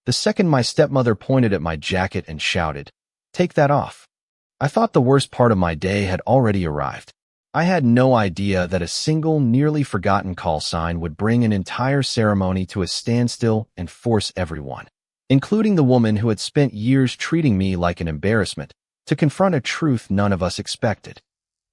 the second my stepmother pointed at my jacket and shouted, "Take that off." I thought the worst part of my day had already arrived. I had no idea that a single, nearly forgotten call sign would bring an entire ceremony to a standstill and force everyone, including the woman who had spent years treating me like an embarrassment, to confront a truth none of us expected.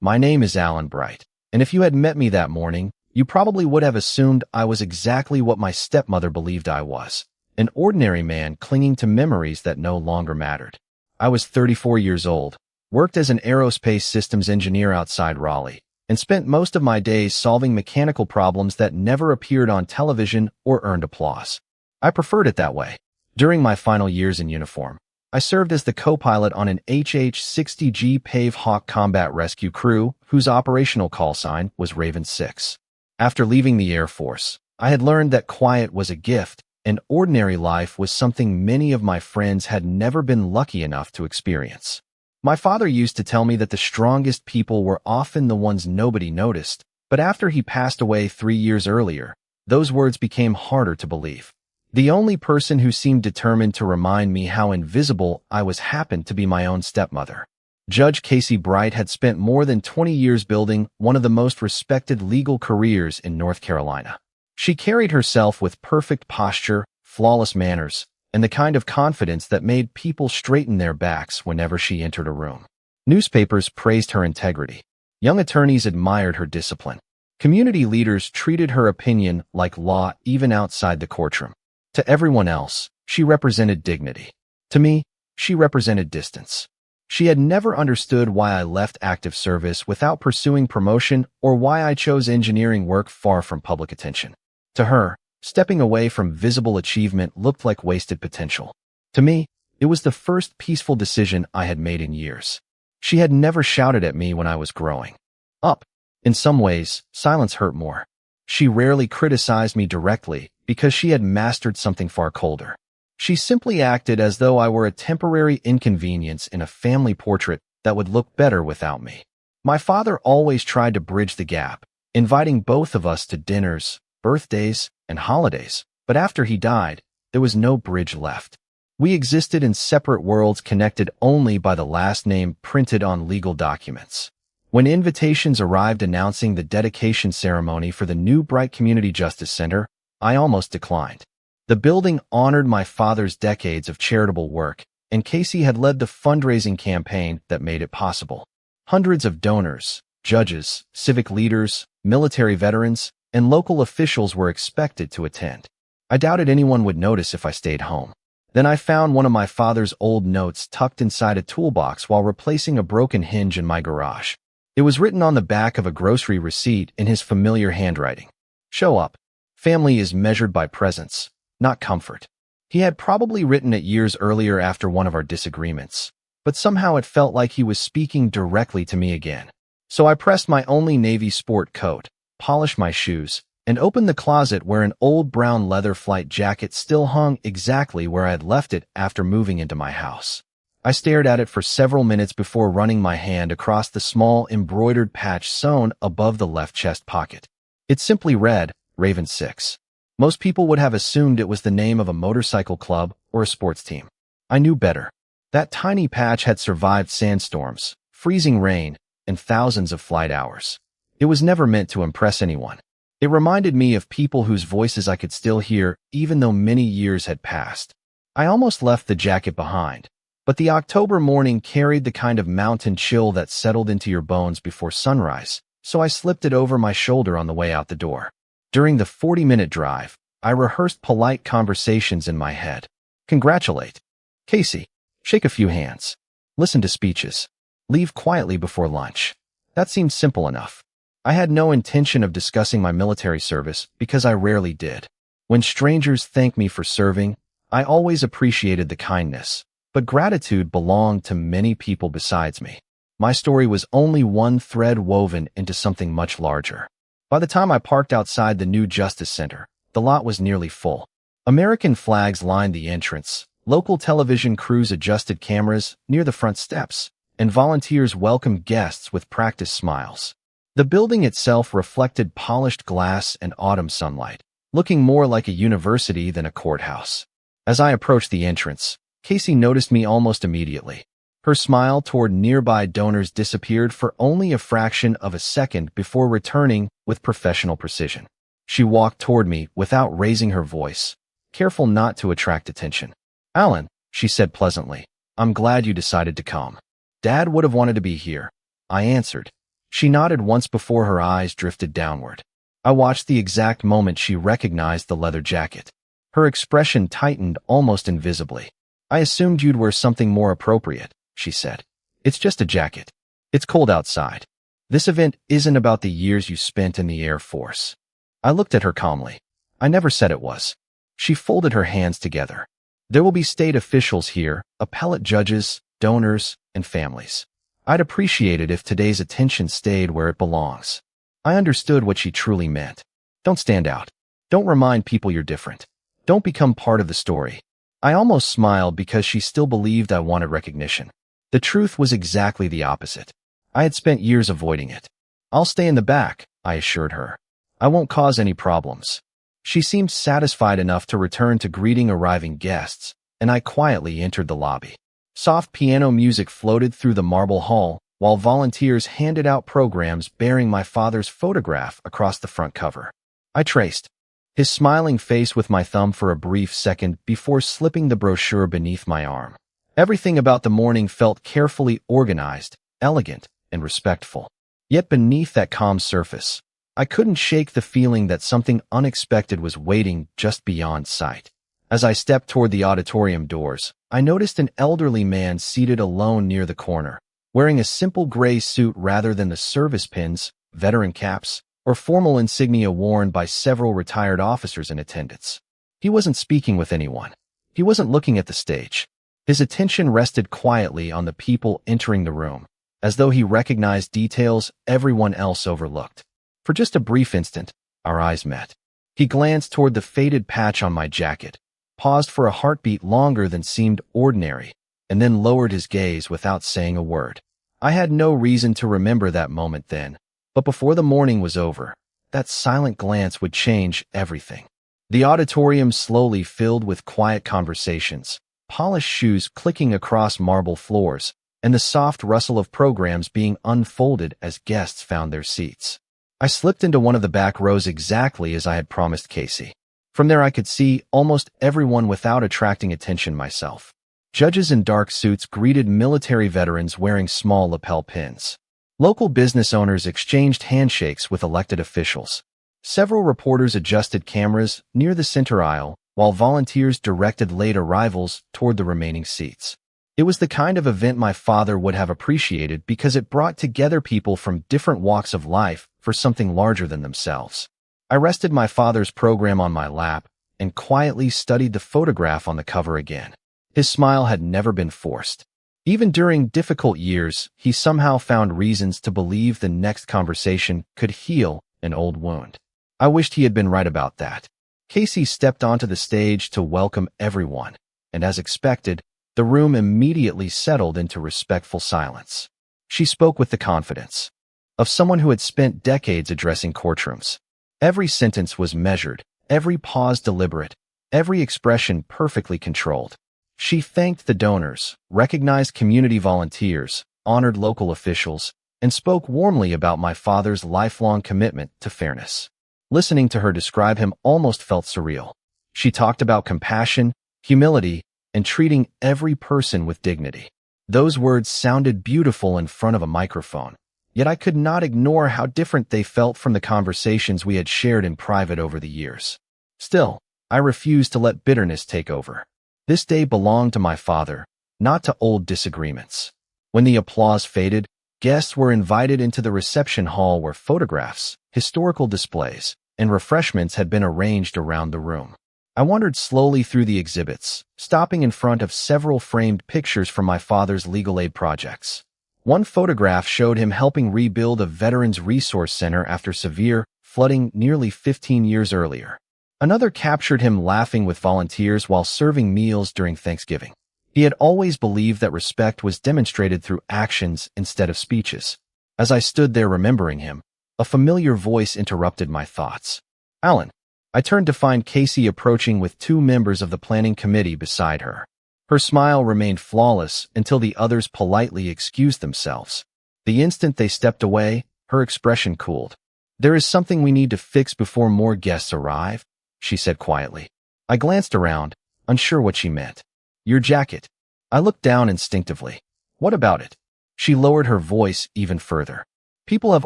My name is Alan Bright, and if you had met me that morning, you probably would have assumed I was exactly what my stepmother believed I was, an ordinary man clinging to memories that no longer mattered. I was 34 years old, worked as an aerospace systems engineer outside Raleigh, and spent most of my days solving mechanical problems that never appeared on television or earned applause. I preferred it that way. During my final years in uniform, I served as the co-pilot on an HH-60G Pave Hawk combat rescue crew whose operational call sign was Raven 6. After leaving the Air Force, I had learned that quiet was a gift and ordinary life was something many of my friends had never been lucky enough to experience. My father used to tell me that the strongest people were often the ones nobody noticed, but after he passed away 3 years earlier, those words became harder to believe. The only person who seemed determined to remind me how invisible I was happened to be my own stepmother. Judge Casey Bright had spent more than 20 years building one of the most respected legal careers in North Carolina. She carried herself with perfect posture, flawless manners, and the kind of confidence that made people straighten their backs whenever she entered a room. Newspapers praised her integrity. Young attorneys admired her discipline. Community leaders treated her opinion like law even outside the courtroom. To everyone else, she represented dignity. To me, she represented distance. She had never understood why I left active service without pursuing promotion or why I chose engineering work far from public attention. To her, stepping away from visible achievement looked like wasted potential. To me, it was the first peaceful decision I had made in years. She had never shouted at me when I was growing up. In some ways, silence hurt more. She rarely criticized me directly because she had mastered something far colder. She simply acted as though I were a temporary inconvenience in a family portrait that would look better without me. My father always tried to bridge the gap, inviting both of us to dinners, birthdays, and holidays, but after he died, there was no bridge left. We existed in separate worlds connected only by the last name printed on legal documents. When invitations arrived announcing the dedication ceremony for the new Bright Community Justice Center, I almost declined. The building honored my father's decades of charitable work, and Casey had led the fundraising campaign that made it possible. Hundreds of donors, judges, civic leaders, military veterans, and local officials were expected to attend. I doubted anyone would notice if I stayed home. Then I found one of my father's old notes tucked inside a toolbox while replacing a broken hinge in my garage. It was written on the back of a grocery receipt in his familiar handwriting. "Show up. Family is measured by presence, not comfort." He had probably written it years earlier after one of our disagreements, but somehow it felt like he was speaking directly to me again. So I pressed my only navy sport coat, polished my shoes, and opened the closet where an old brown leather flight jacket still hung exactly where I had left it after moving into my house. I stared at it for several minutes before running my hand across the small embroidered patch sewn above the left chest pocket. It simply read, Raven 6. Most people would have assumed it was the name of a motorcycle club or a sports team. I knew better. That tiny patch had survived sandstorms, freezing rain, and thousands of flight hours. It was never meant to impress anyone. It reminded me of people whose voices I could still hear even though many years had passed. I almost left the jacket behind, but the October morning carried the kind of mountain chill that settled into your bones before sunrise, so I slipped it over my shoulder on the way out the door. During the 40-minute drive, I rehearsed polite conversations in my head. Congratulate Casey. Shake a few hands. Listen to speeches. Leave quietly before lunch. That seemed simple enough. I had no intention of discussing my military service because I rarely did. When strangers thanked me for serving, I always appreciated the kindness, but gratitude belonged to many people besides me. My story was only one thread woven into something much larger. By the time I parked outside the new Justice Center, the lot was nearly full. American flags lined the entrance, local television crews adjusted cameras near the front steps, and volunteers welcomed guests with practiced smiles. The building itself reflected polished glass and autumn sunlight, looking more like a university than a courthouse. As I approached the entrance, Casey noticed me almost immediately. Her smile toward nearby donors disappeared for only a fraction of a second before returning with professional precision. She walked toward me without raising her voice, careful not to attract attention. "Alan," she said pleasantly, "I'm glad you decided to come. Dad would have wanted to be here," I answered. She nodded once before her eyes drifted downward. I watched the exact moment she recognized the leather jacket. Her expression tightened almost invisibly. "I assumed you'd wear something more appropriate," she said. "It's just a jacket. It's cold outside. This event isn't about the years you spent in the Air Force." I looked at her calmly. "I never said it was." She folded her hands together. "There will be state officials here, appellate judges, donors, and families. I'd appreciate it if today's attention stayed where it belongs." I understood what she truly meant. Don't stand out. Don't remind people you're different. Don't become part of the story. I almost smiled because she still believed I wanted recognition. The truth was exactly the opposite. I had spent years avoiding it. "I'll stay in the back," I assured her. "I won't cause any problems." She seemed satisfied enough to return to greeting arriving guests, and I quietly entered the lobby. Soft piano music floated through the marble hall, while volunteers handed out programs bearing my father's photograph across the front cover. I traced his smiling face with my thumb for a brief second before slipping the brochure beneath my arm. Everything about the morning felt carefully organized, elegant, and respectful. Yet beneath that calm surface, I couldn't shake the feeling that something unexpected was waiting just beyond sight. As I stepped toward the auditorium doors, I noticed an elderly man seated alone near the corner, wearing a simple gray suit rather than the service pins, veteran caps, or formal insignia worn by several retired officers in attendance. He wasn't speaking with anyone. He wasn't looking at the stage. His attention rested quietly on the people entering the room, as though he recognized details everyone else overlooked. For just a brief instant, our eyes met. He glanced toward the faded patch on my jacket, paused for a heartbeat longer than seemed ordinary, and then lowered his gaze without saying a word. I had no reason to remember that moment then, but before the morning was over, that silent glance would change everything. The auditorium slowly filled with quiet conversations, polished shoes clicking across marble floors, and the soft rustle of programs being unfolded as guests found their seats. I slipped into one of the back rows exactly as I had promised Casey. From there I could see almost everyone without attracting attention myself. Judges in dark suits greeted military veterans wearing small lapel pins. Local business owners exchanged handshakes with elected officials. Several reporters adjusted cameras near the center aisle, while volunteers directed late arrivals toward the remaining seats. It was the kind of event my father would have appreciated because it brought together people from different walks of life for something larger than themselves. I rested my father's program on my lap and quietly studied the photograph on the cover again. His smile had never been forced. Even during difficult years, he somehow found reasons to believe the next conversation could heal an old wound. I wished he had been right about that. Casey stepped onto the stage to welcome everyone, and as expected, the room immediately settled into respectful silence. She spoke with the confidence of someone who had spent decades addressing courtrooms. Every sentence was measured, every pause deliberate, every expression perfectly controlled. She thanked the donors, recognized community volunteers, honored local officials, and spoke warmly about my father's lifelong commitment to fairness. Listening to her describe him almost felt surreal. She talked about compassion, humility, and treating every person with dignity. Those words sounded beautiful in front of a microphone, yet I could not ignore how different they felt from the conversations we had shared in private over the years. Still, I refused to let bitterness take over. This day belonged to my father, not to old disagreements. When the applause faded, guests were invited into the reception hall where photographs, historical displays, and refreshments had been arranged around the room. I wandered slowly through the exhibits, stopping in front of several framed pictures from my father's legal aid projects. One photograph showed him helping rebuild a veterans resource center after severe flooding nearly 15 years earlier. Another captured him laughing with volunteers while serving meals during Thanksgiving. He had always believed that respect was demonstrated through actions instead of speeches. As I stood there remembering him, a familiar voice interrupted my thoughts. "Alan, I turned to find Casey approaching with two members of the planning committee beside her. Her smile remained flawless until the others politely excused themselves. The instant they stepped away, her expression cooled. "There is something we need to fix before more guests arrive," she said quietly. I glanced around, unsure what she meant. "Your jacket." I looked down instinctively. "What about it?" She lowered her voice even further. "People have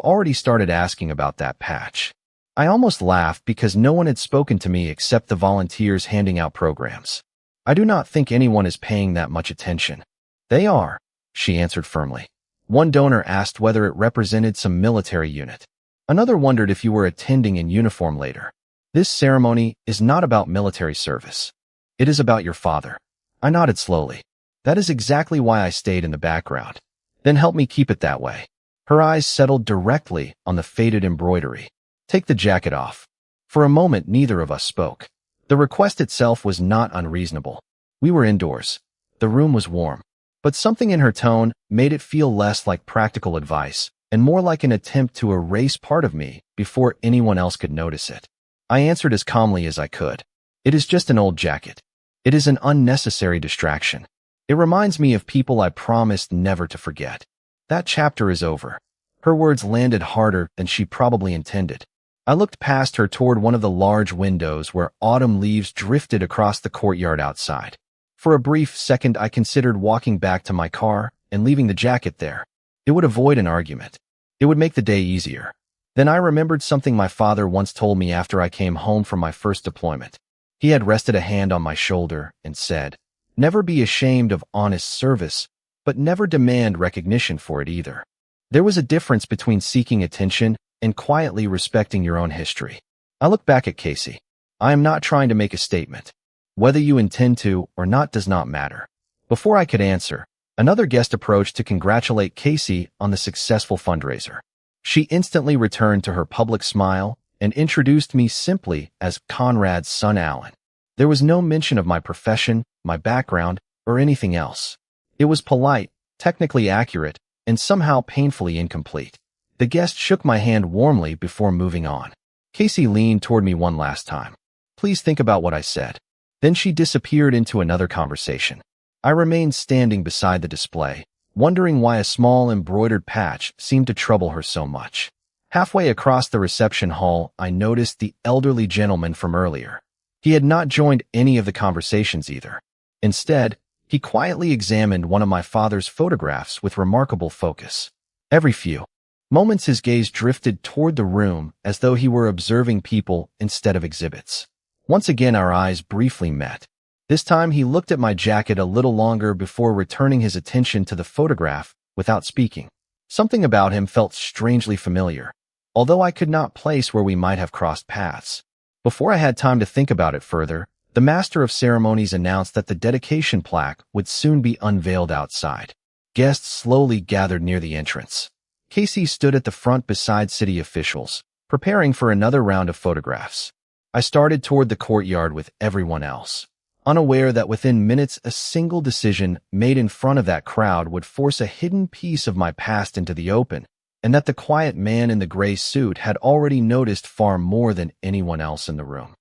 already started asking about that patch." I almost laughed because no one had spoken to me except the volunteers handing out programs. "I do not think anyone is paying that much attention." "They are," she answered firmly. "One donor asked whether it represented some military unit. Another wondered if you were attending in uniform later. This ceremony is not about military service. It is about your father." I nodded slowly. "That is exactly why I stayed in the background." "Then help me keep it that way." Her eyes settled directly on the faded embroidery. "Take the jacket off." For a moment, neither of us spoke. The request itself was not unreasonable. We were indoors. The room was warm. But something in her tone made it feel less like practical advice and more like an attempt to erase part of me before anyone else could notice it. I answered as calmly as I could. "It is just an old jacket. It is an unnecessary distraction. It reminds me of people I promised never to forget. That chapter is over." Her words landed harder than she probably intended. I looked past her toward one of the large windows where autumn leaves drifted across the courtyard outside. For a brief second, I considered walking back to my car and leaving the jacket there. It would avoid an argument. It would make the day easier. Then I remembered something my father once told me after I came home from my first deployment. He had rested a hand on my shoulder and said, "Never be ashamed of honest service, but never demand recognition for it either." There was a difference between seeking attention and quietly respecting your own history. I looked back at Casey. "I am not trying to make a statement. Whether you intend to or not does not matter." Before I could answer, another guest approached to congratulate Casey on the successful fundraiser. She instantly returned to her public smile and introduced me simply as Conrad's son Alan. There was no mention of my profession, my background, or anything else. It was polite, technically accurate, and somehow painfully incomplete. The guest shook my hand warmly before moving on. Casey leaned toward me one last time. "Please think about what I said." Then she disappeared into another conversation. I remained standing beside the display, wondering why a small embroidered patch seemed to trouble her so much. Halfway across the reception hall, I noticed the elderly gentleman from earlier. He had not joined any of the conversations either. Instead, he quietly examined one of my father's photographs with remarkable focus. Every few moments, his gaze drifted toward the room as though he were observing people instead of exhibits. Once again, our eyes briefly met. This time, he looked at my jacket a little longer before returning his attention to the photograph without speaking. Something about him felt strangely familiar, although I could not place where we might have crossed paths. Before I had time to think about it further, the master of ceremonies announced that the dedication plaque would soon be unveiled outside. Guests slowly gathered near the entrance. Casey stood at the front beside city officials, preparing for another round of photographs. I started toward the courtyard with everyone else, unaware that within minutes a single decision made in front of that crowd would force a hidden piece of my past into the open, and that the quiet man in the gray suit had already noticed far more than anyone else in the room.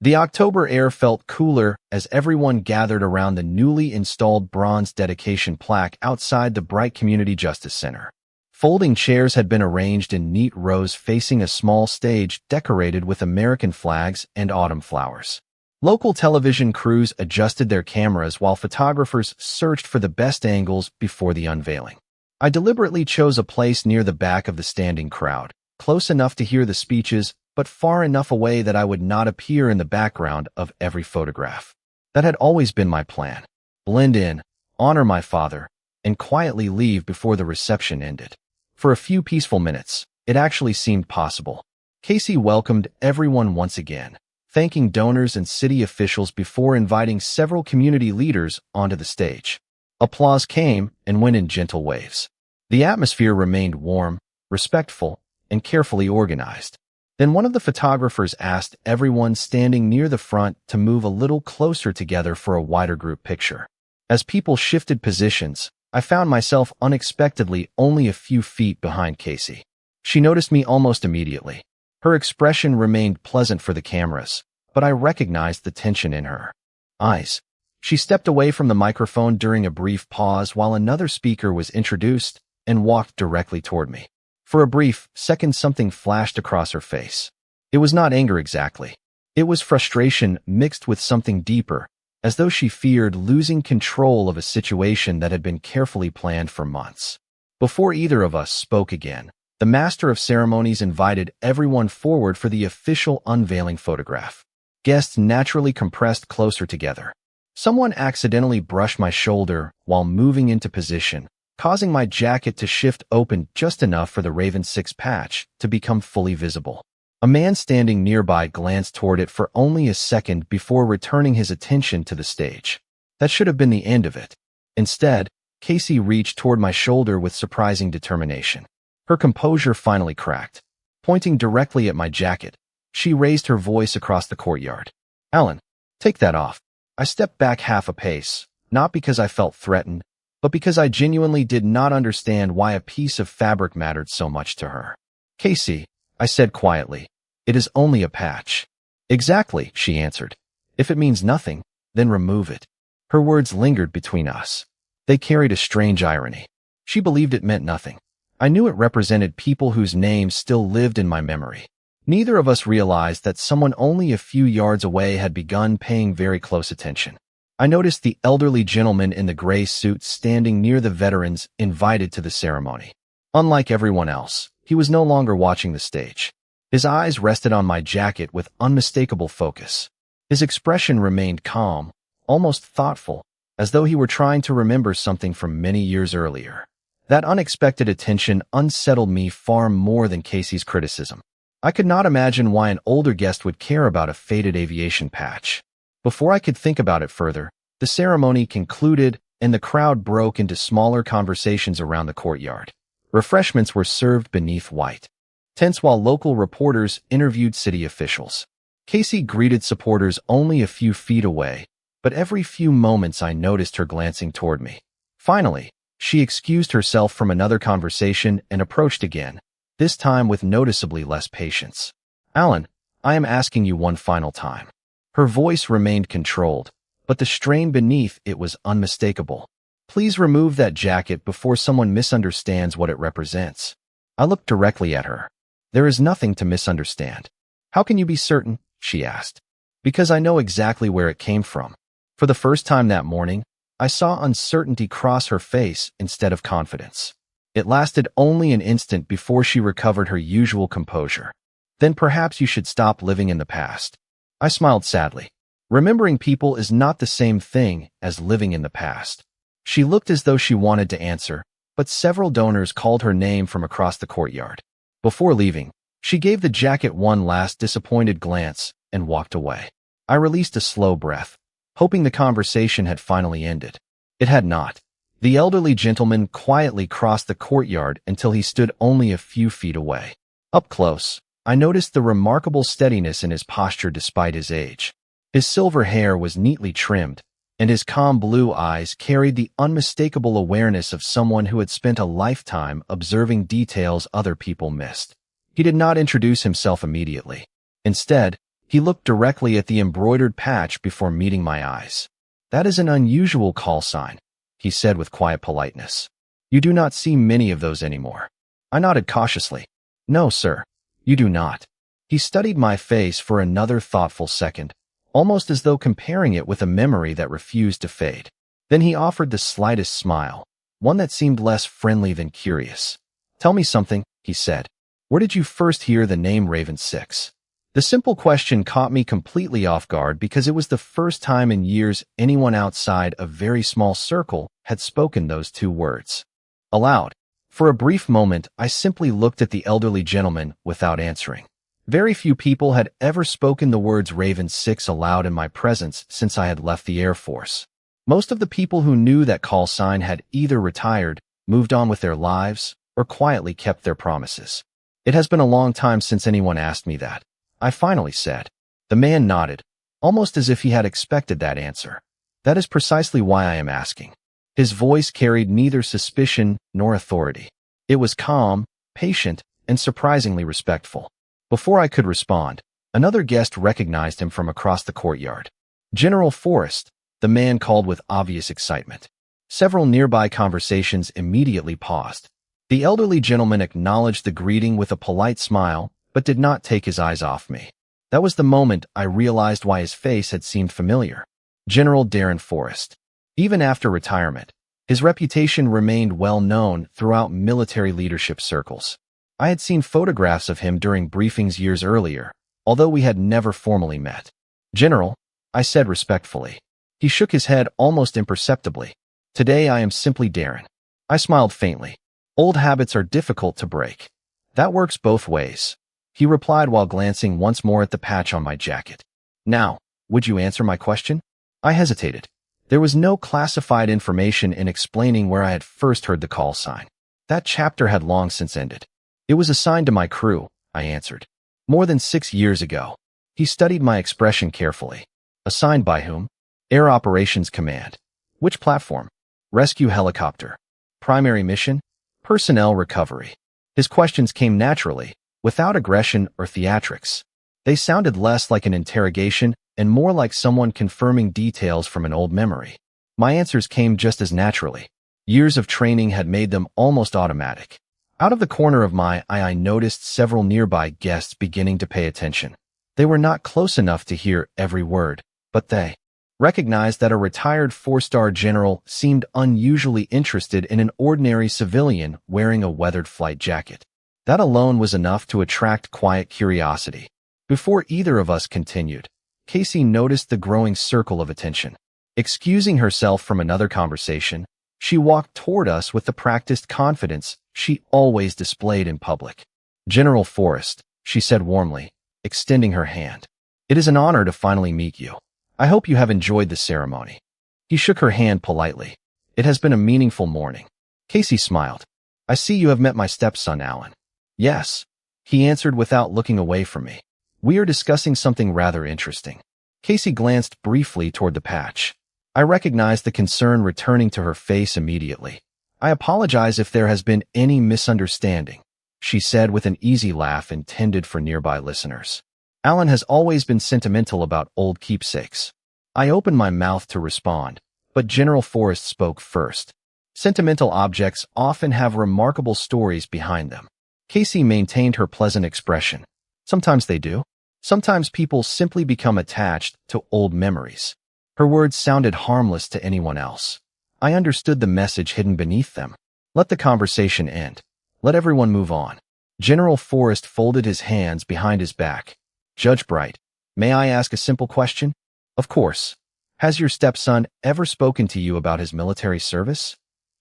The October air felt cooler as everyone gathered around the newly installed bronze dedication plaque outside the Bright Community Justice Center. Folding chairs had been arranged in neat rows facing a small stage decorated with American flags and autumn flowers. Local television crews adjusted their cameras while photographers searched for the best angles before the unveiling. I deliberately chose a place near the back of the standing crowd, close enough to hear the speeches, but far enough away that I would not appear in the background of every photograph. That had always been my plan. Blend in, honor my father, and quietly leave before the reception ended. For a few peaceful minutes, it actually seemed possible. Casey welcomed everyone once again, thanking donors and city officials before inviting several community leaders onto the stage. Applause came and went in gentle waves. The atmosphere remained warm, respectful, and carefully organized. Then one of the photographers asked everyone standing near the front to move a little closer together for a wider group picture. As people shifted positions, I found myself unexpectedly only a few feet behind Casey. She noticed me almost immediately. Her expression remained pleasant for the cameras, but I recognized the tension in her eyes. She stepped away from the microphone during a brief pause while another speaker was introduced and walked directly toward me. For a brief second, something flashed across her face. It was not anger exactly. It was frustration mixed with something deeper, as though she feared losing control of a situation that had been carefully planned for months. Before either of us spoke again, the master of ceremonies invited everyone forward for the official unveiling photograph. Guests naturally compressed closer together. Someone accidentally brushed my shoulder while moving into position, causing my jacket to shift open just enough for the Raven 6 patch to become fully visible. A man standing nearby glanced toward it for only a second before returning his attention to the stage. That should have been the end of it. Instead, Casey reached toward my shoulder with surprising determination. Her composure finally cracked. Pointing directly at my jacket, she raised her voice across the courtyard. "Alan, take that off." I stepped back half a pace, not because I felt threatened, but because I genuinely did not understand why a piece of fabric mattered so much to her. "Casey," I said quietly, "it is only a patch." "Exactly," she answered. "If it means nothing, then remove it." Her words lingered between us. They carried a strange irony. She believed it meant nothing. I knew it represented people whose names still lived in my memory. Neither of us realized that someone only a few yards away had begun paying very close attention. I noticed the elderly gentleman in the gray suit standing near the veterans invited to the ceremony. Unlike everyone else, he was no longer watching the stage. His eyes rested on my jacket with unmistakable focus. His expression remained calm, almost thoughtful, as though he were trying to remember something from many years earlier. That unexpected attention unsettled me far more than Casey's criticism. I could not imagine why an older guest would care about a faded aviation patch. Before I could think about it further, the ceremony concluded and the crowd broke into smaller conversations around the courtyard. Refreshments were served beneath white tents while local reporters interviewed city officials. Casey greeted supporters only a few feet away, but every few moments I noticed her glancing toward me. Finally, she excused herself from another conversation and approached again, this time with noticeably less patience. "Alan, I am asking you one final time." Her voice remained controlled, but the strain beneath it was unmistakable. "Please remove that jacket before someone misunderstands what it represents." I looked directly at her. "There is nothing to misunderstand." "How can you be certain?" she asked. "Because I know exactly where it came from." For the first time that morning, I saw uncertainty cross her face instead of confidence. It lasted only an instant before she recovered her usual composure. "Then perhaps you should stop living in the past." I smiled sadly. Remembering people is not the same thing as living in the past. She looked as though she wanted to answer, but several donors called her name from across the courtyard. Before leaving, she gave the jacket one last disappointed glance and walked away. I released a slow breath, hoping the conversation had finally ended. It had not. The elderly gentleman quietly crossed the courtyard until he stood only a few feet away. Up close, I noticed the remarkable steadiness in his posture despite his age. His silver hair was neatly trimmed, and his calm blue eyes carried the unmistakable awareness of someone who had spent a lifetime observing details other people missed. He did not introduce himself immediately. Instead, he looked directly at the embroidered patch before meeting my eyes. "That is an unusual call sign," he said with quiet politeness. "You do not see many of those anymore." I nodded cautiously. "No, sir, you do not." He studied my face for another thoughtful second, almost as though comparing it with a memory that refused to fade. Then he offered the slightest smile, one that seemed less friendly than curious. "Tell me something," he said. "Where did you first hear the name Raven 6? The simple question caught me completely off guard because it was the first time in years anyone outside a very small circle had spoken those two words aloud. For a brief moment, I simply looked at the elderly gentleman without answering. Very few people had ever spoken the words Raven 6 aloud in my presence since I had left the Air Force. Most of the people who knew that Callsign had either retired, moved on with their lives, or quietly kept their promises. "It has been a long time since anyone asked me that," I finally said. The man nodded, almost as if he had expected that answer. "That is precisely why I am asking." His voice carried neither suspicion nor authority. It was calm, patient, and surprisingly respectful. Before I could respond, another guest recognized him from across the courtyard. General Forrest, the man called with obvious excitement. Several nearby conversations immediately paused. The elderly gentleman acknowledged the greeting with a polite smile, but did not take his eyes off me. That was the moment I realized why his face had seemed familiar. General Darren Forrest. Even after retirement, his reputation remained well known throughout military leadership circles. I had seen photographs of him during briefings years earlier, although we had never formally met. "General," I said respectfully. He shook his head almost imperceptibly. "Today I am simply Darren." I smiled faintly. Old habits are difficult to break. "That works both ways," he replied while glancing once more at the patch on my jacket. "Now, would you answer my question?" I hesitated. There was no classified information in explaining where I had first heard the call sign. That chapter had long since ended. "It was assigned to my crew," I answered. "More than 6 years ago." He studied my expression carefully. "Assigned by whom?" "Air Operations Command." "Which platform?" "Rescue helicopter." "Primary mission?" "Personnel recovery." His questions came naturally, without aggression or theatrics. They sounded less like an interrogation and more like someone confirming details from an old memory. My answers came just as naturally. Years of training had made them almost automatic. Out of the corner of my eye, I noticed several nearby guests beginning to pay attention. They were not close enough to hear every word, but they recognized that a retired 4-star general seemed unusually interested in an ordinary civilian wearing a weathered flight jacket. That alone was enough to attract quiet curiosity. Before either of us continued, Casey noticed the growing circle of attention. Excusing herself from another conversation, she walked toward us with the practiced confidence she always displayed in public. "General Forrest," she said warmly, extending her hand. "It is an honor to finally meet you. I hope you have enjoyed the ceremony." He shook her hand politely. "It has been a meaningful morning." Casey smiled. "I see you have met my stepson, Alan." "Yes," he answered without looking away from me. "We are discussing something rather interesting." Casey glanced briefly toward the patch. I recognized the concern returning to her face immediately. "I apologize if there has been any misunderstanding," she said with an easy laugh intended for nearby listeners. "Alan has always been sentimental about old keepsakes." I opened my mouth to respond, but General Forrest spoke first. "Sentimental objects often have remarkable stories behind them." Casey maintained her pleasant expression. "Sometimes they do. Sometimes people simply become attached to old memories." Her words sounded harmless to anyone else. I understood the message hidden beneath them. Let the conversation end. Let everyone move on. General Forrest folded his hands behind his back. "Judge Bright, may I ask a simple question?" "Of course. Has your stepson ever spoken to you about his military service?"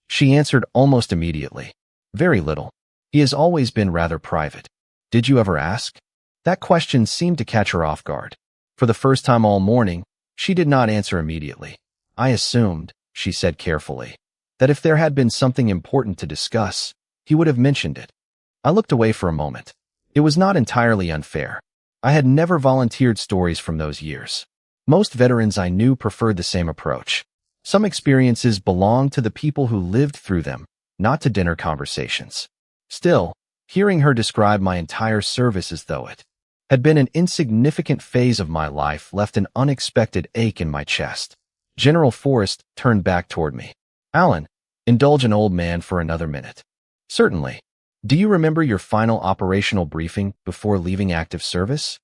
She answered almost immediately. "Very little. He has always been rather private." "Did you ever ask?" That question seemed to catch her off guard. For the first time all morning, she did not answer immediately. "I assumed," she said carefully, "that if there had been something important to discuss, he would have mentioned it." I looked away for a moment. It was not entirely unfair. I had never volunteered stories from those years. Most veterans I knew preferred the same approach. Some experiences belonged to the people who lived through them, not to dinner conversations. Still, hearing her describe my entire service as though it had been an insignificant phase of my life left an unexpected ache in my chest. General Forrest turned back toward me. "Alan, indulge an old man for another minute." "Certainly. Do you remember your final operational briefing before leaving active service?"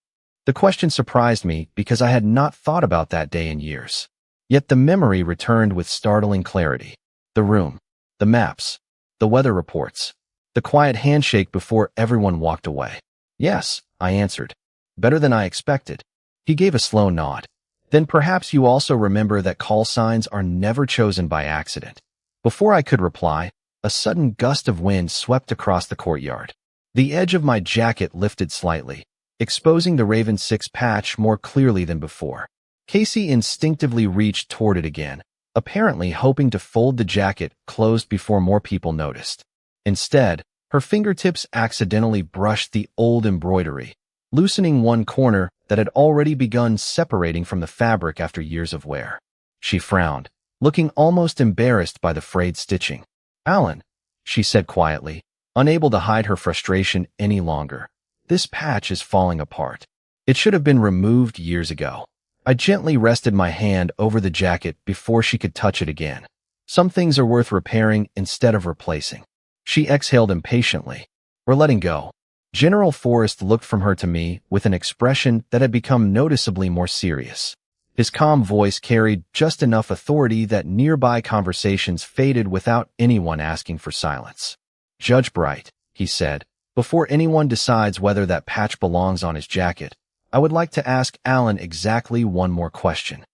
The question surprised me because I had not thought about that day in years. Yet the memory returned with startling clarity. The room, the maps, the weather reports, the quiet handshake before everyone walked away. "Yes," I answered. "Better than I expected." He gave a slow nod. "Then perhaps you also remember that call signs are never chosen by accident." Before I could reply, a sudden gust of wind swept across the courtyard. The edge of my jacket lifted slightly, exposing the Raven 6 patch more clearly than before. Casey instinctively reached toward it again, apparently hoping to fold the jacket closed before more people noticed. Instead, her fingertips accidentally brushed the old embroidery, loosening one corner that had already begun separating from the fabric after years of wear. She frowned, looking almost embarrassed by the frayed stitching. "Alan," she said quietly, unable to hide her frustration any longer, This patch is falling apart. It should have been removed years ago. I gently rested my hand over the jacket before she could touch it again. Some things are worth repairing instead of replacing. She exhaled impatiently. We're letting go. General Forrest looked from her to me with an expression that had become noticeably more serious. His calm voice carried just enough authority that nearby conversations faded without anyone asking for silence. Judge Bright, he said, before anyone decides whether that patch belongs on his jacket, I would like to ask Alan exactly one more question.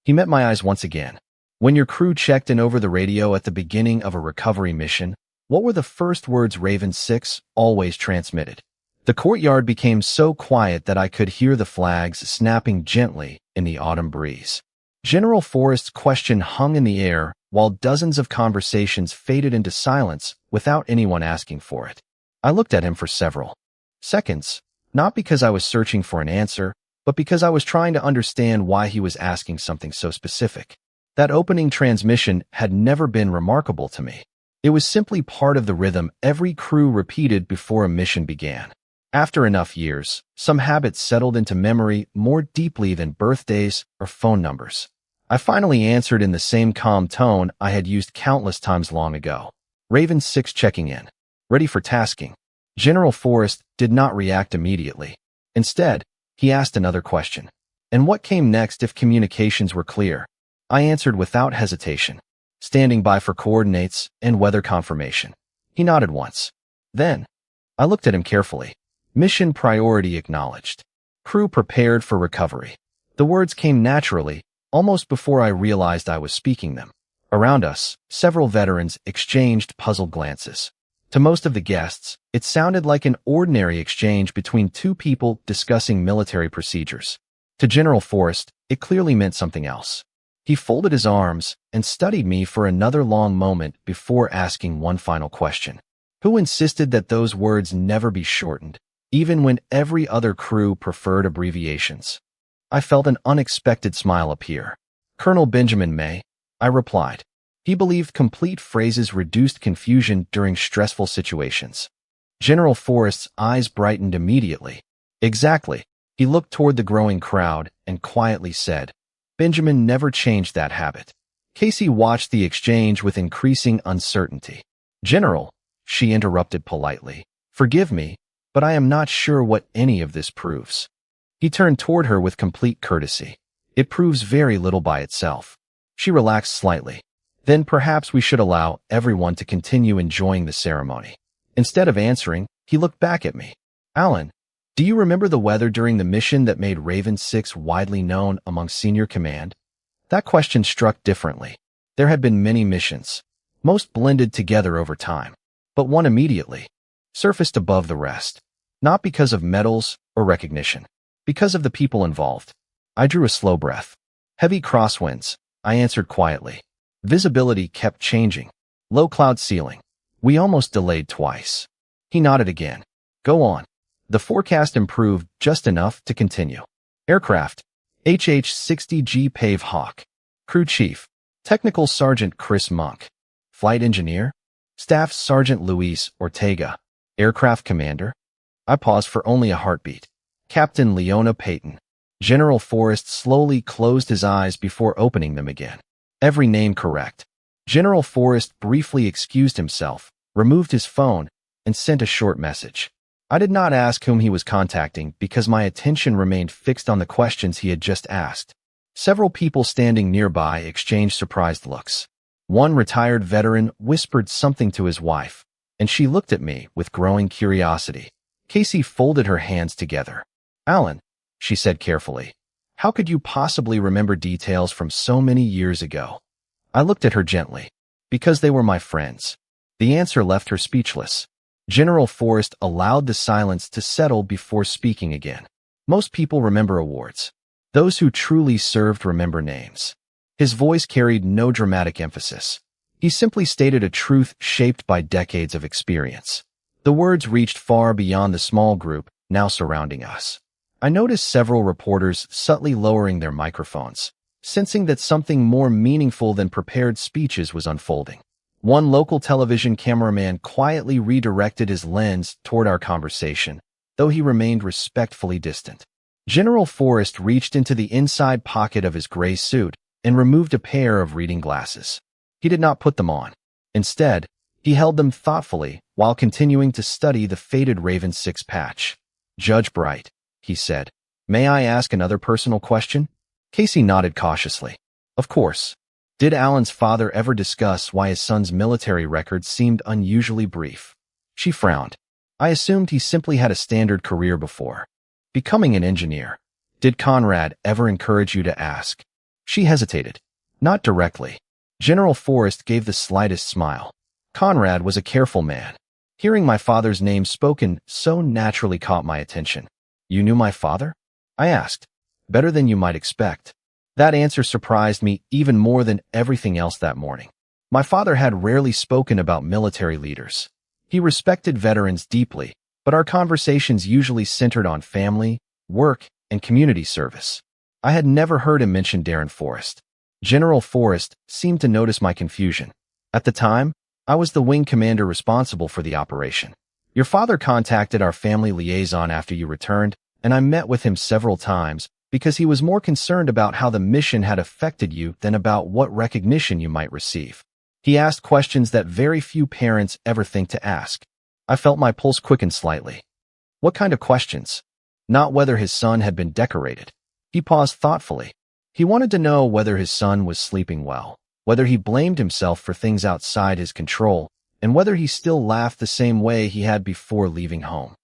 He met my eyes once again. When your crew checked in over the radio at the beginning of a recovery mission, what were the first words Raven 6 always transmitted? The courtyard became so quiet that I could hear the flags snapping gently in the autumn breeze. General Forrest's question hung in the air while dozens of conversations faded into silence without anyone asking for it. I looked at him for several seconds, not because I was searching for an answer, but because I was trying to understand why he was asking something so specific. That opening transmission had never been remarkable to me. It was simply part of the rhythm every crew repeated before a mission began. After enough years, some habits settled into memory more deeply than birthdays or phone numbers. I finally answered in the same calm tone I had used countless times long ago. Raven 6 checking in. Ready for tasking. General Forrest did not react immediately. Instead, he asked another question. And what came next if communications were clear? I answered without hesitation. Standing by for coordinates and weather confirmation. He nodded once. Then, I looked at him carefully. Mission priority acknowledged. Crew prepared for recovery. The words came naturally, almost before I realized I was speaking them. Around us, several veterans exchanged puzzled glances. To most of the guests, it sounded like an ordinary exchange between two people discussing military procedures. To General Forrest, it clearly meant something else. He folded his arms and studied me for another long moment before asking one final question. Who insisted that those words never be shortened, even when every other crew preferred abbreviations? I felt an unexpected smile appear. Colonel Benjamin May, I replied. He believed complete phrases reduced confusion during stressful situations. General Forrest's eyes brightened immediately. Exactly. He looked toward the growing crowd and quietly said, Benjamin never changed that habit. Casey watched the exchange with increasing uncertainty. General, she interrupted politely, forgive me, but I am not sure what any of this proves. He turned toward her with complete courtesy. It proves very little by itself. She relaxed slightly. Then perhaps we should allow everyone to continue enjoying the ceremony. Instead of answering, he looked back at me. Alan, do you remember the weather during the mission that made Raven 6 widely known among senior command? That question struck differently. There had been many missions, most blended together over time, but one immediately surfaced above the rest, not because of medals or recognition, because of the people involved. I drew a slow breath. Heavy crosswinds, I answered quietly. Visibility kept changing. Low cloud ceiling. We almost delayed twice. He nodded again. Go on. The forecast improved just enough to continue. Aircraft. HH-60G Pave Hawk. Crew Chief. Technical Sergeant Chris Monk. Flight Engineer. Staff Sergeant Luis Ortega. Aircraft Commander. I paused for only a heartbeat. Captain Leona Payton. General Forrest slowly closed his eyes before opening them again. Every name correct. General Forrest briefly excused himself, removed his phone, and sent a short message. I did not ask whom he was contacting because my attention remained fixed on the questions he had just asked. Several people standing nearby exchanged surprised looks. One retired veteran whispered something to his wife, and she looked at me with growing curiosity. Casey folded her hands together. Alan, she said carefully. How could you possibly remember details from so many years ago? I looked at her gently. Because they were my friends. The answer left her speechless. General Forrest allowed the silence to settle before speaking again. Most people remember awards. Those who truly served remember names. His voice carried no dramatic emphasis. He simply stated a truth shaped by decades of experience. The words reached far beyond the small group now surrounding us. I noticed several reporters subtly lowering their microphones, sensing that something more meaningful than prepared speeches was unfolding. One local television cameraman quietly redirected his lens toward our conversation, though though he remained respectfully distant. General Forrest reached into the inside pocket of his gray suit and removed a pair of reading glasses. He did not put them on. Instead, he held them thoughtfully while continuing to study the faded Raven 6 patch. "Judge Bright," he said, "may I ask another personal question?" Casey nodded cautiously. "Of course." Did Alan's father ever discuss why his son's military record seemed unusually brief? She frowned. "I assumed he simply had a standard career before becoming an engineer. Did Conrad ever encourage you to ask?" She hesitated. "Not directly." General Forrest gave the slightest smile. "Conrad was a careful man. Hearing my father's name spoken so naturally caught my attention." "You knew my father?" I asked. "Better than you might expect." That answer surprised me even more than everything else that morning. My father had rarely spoken about military leaders. He respected veterans deeply, but our conversations usually centered on family, work, and community service. I had never heard him mention Darren Forrest. General Forrest seemed to notice my confusion. At the time, I was the wing commander responsible for the operation. "Your father contacted our family liaison after you returned, and I met with him several times because he was more concerned about how the mission had affected you than about what recognition you might receive. He asked questions that very few parents ever think to ask." I felt my pulse quicken slightly. "What kind of questions?" "Not whether his son had been decorated." He paused thoughtfully. He wanted to know whether his son was sleeping well, whether he blamed himself for things outside his control, and whether he still laughed the same way he had before leaving home.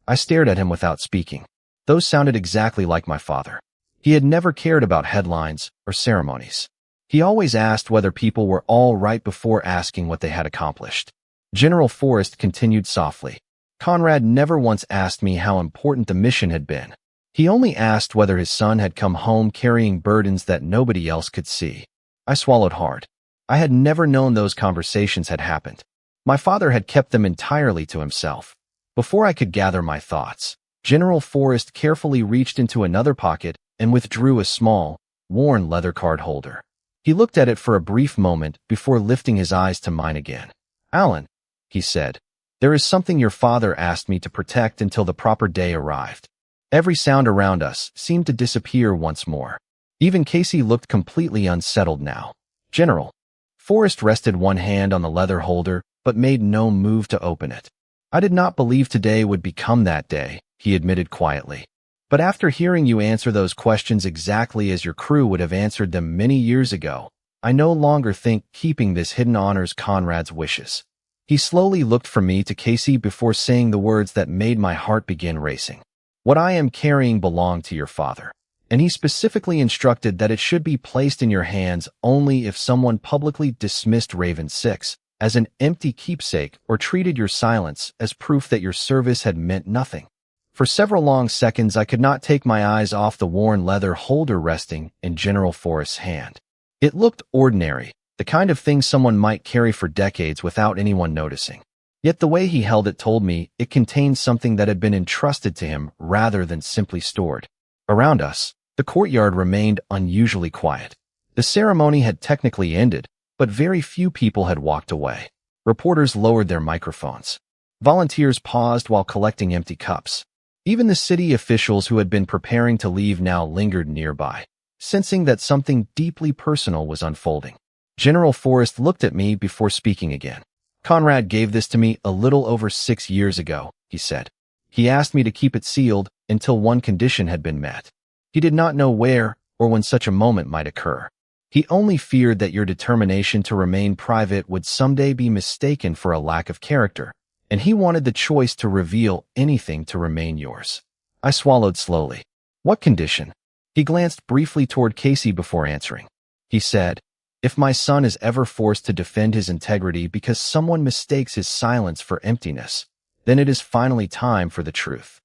I stared at him without speaking. Those sounded exactly like my father. He had never cared about headlines or ceremonies. He always asked whether people were all right before asking what they had accomplished. General Forrest continued softly. "Conrad never once asked me how important the mission had been. He only asked whether his son had come home carrying burdens that nobody else could see." I swallowed hard. I had never known those conversations had happened. My father had kept them entirely to himself. Before I could gather my thoughts, General Forrest carefully reached into another pocket and withdrew a small, worn leather card holder. He looked at it for a brief moment before lifting his eyes to mine again. "Alan," he said, "there is something your father asked me to protect until the proper day arrived." Every sound around us seemed to disappear once more. Even Casey looked completely unsettled now. "General." Forrest rested one hand on the leather holder, but made no move to open it. "I did not believe today would become that day," he admitted quietly. "But after hearing you answer those questions exactly as your crew would have answered them many years ago, I no longer think keeping this hidden honors Conrad's wishes." He slowly looked from me to Casey before saying the words that made my heart begin racing. "What I am carrying belonged to your father, and he specifically instructed that it should be placed in your hands only if someone publicly dismissed Raven 6 as an empty keepsake or treated your silence as proof that your service had meant nothing." For several long seconds, I could not take my eyes off the worn leather holder resting in General Forrest's hand. It looked ordinary, the kind of thing someone might carry for decades without anyone noticing. Yet the way he held it told me it contained something that had been entrusted to him rather than simply stored. Around us, the courtyard remained unusually quiet. The ceremony had technically ended, but very few people had walked away. Reporters lowered their microphones. Volunteers paused while collecting empty cups. Even the city officials who had been preparing to leave now lingered nearby, sensing that something deeply personal was unfolding. General Forrest looked at me before speaking again. "Conrad gave this to me a little over 6 years ago," he said. "He asked me to keep it sealed until one condition had been met. He did not know where or when such a moment might occur. He only feared that your determination to remain private would someday be mistaken for a lack of character, and he wanted the choice to reveal anything to remain yours." I swallowed slowly. "What condition?" He glanced briefly toward Casey before answering. He said, "If my son is ever forced to defend his integrity because someone mistakes his silence for emptiness, then it is finally time for the truth."